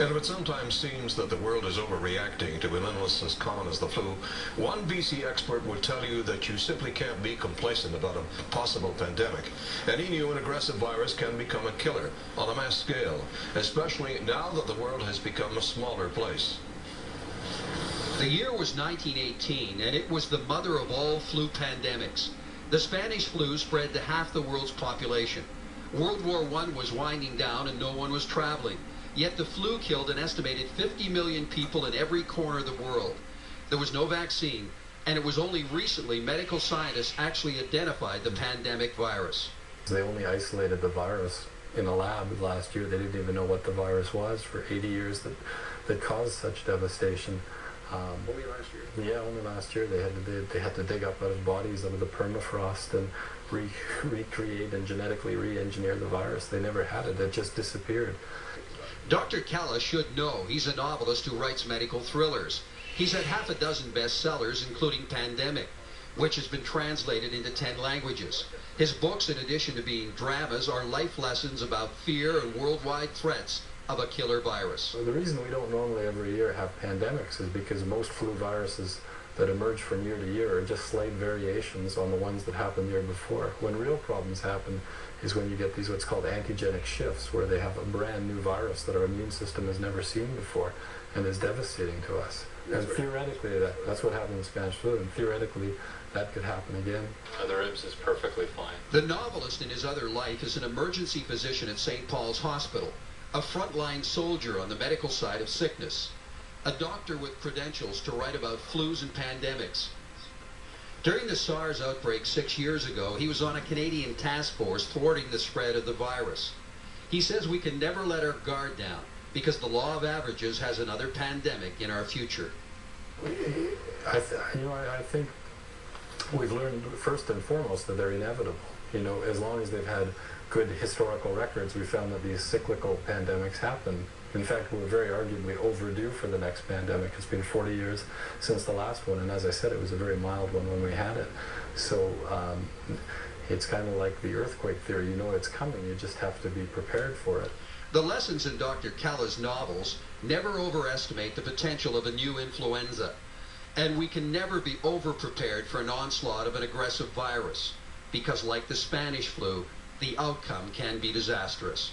And if it sometimes seems that the world is overreacting to an illness as common as the flu, one BC expert would tell you that you simply can't be complacent about a possible pandemic. Any new and aggressive virus can become a killer on a mass scale, especially now that the world has become a smaller place. The year was 1918, and it was the mother of all flu pandemics. The Spanish flu spread to half the world's population. World War I was winding down and no one was traveling. Yet the flu killed an estimated 50 million people in every corner of the world. There was no vaccine, and it was only recently medical scientists actually identified the pandemic virus. They only isolated the virus in a lab last year. They didn't even know what the virus was for 80 years that caused such devastation. Only last year? Yeah, only last year. They had to dig up out of bodies out of the permafrost and recreate and genetically re-engineer the virus. They never had it. It just disappeared. Dr. Kalla should know. He's a novelist who writes medical thrillers. He's had half a dozen bestsellers, including Pandemic, which has been translated into 10 languages. His books, in addition to being dramas, are life lessons about fear and worldwide threats of a killer virus. The reason we don't normally every year have pandemics is because most flu viruses that emerge from year to year are just slight variations on the ones that happened the year before. When real problems happen is when you get these what's called antigenic shifts, where they have a brand new virus that our immune system has never seen before and is devastating to us. And theoretically, that's what happened in Spanish flu, and theoretically that could happen again. The ribs is perfectly fine. The novelist in his other life is an emergency physician at St. Paul's Hospital, a frontline soldier on the medical side of sickness, a doctor with credentials to write about flus and pandemics. During the SARS outbreak 6 years ago, he was on a Canadian task force thwarting the spread of the virus. He says we can never let our guard down because the law of averages has another pandemic in our future. I think we've learned first and foremost that they're inevitable. As long as they've had good historical records, we found that these cyclical pandemics happen. In fact, we're very arguably overdue for the next pandemic. It's been 40 years since the last one, and as I said, it was a very mild one when we had it. So it's kind of like the earthquake theory. You know it's coming, you just have to be prepared for it. The lessons in Dr. Kalla's novels never overestimate the potential of a new influenza, and we can never be over-prepared for an onslaught of an aggressive virus, because like the Spanish flu, the outcome can be disastrous.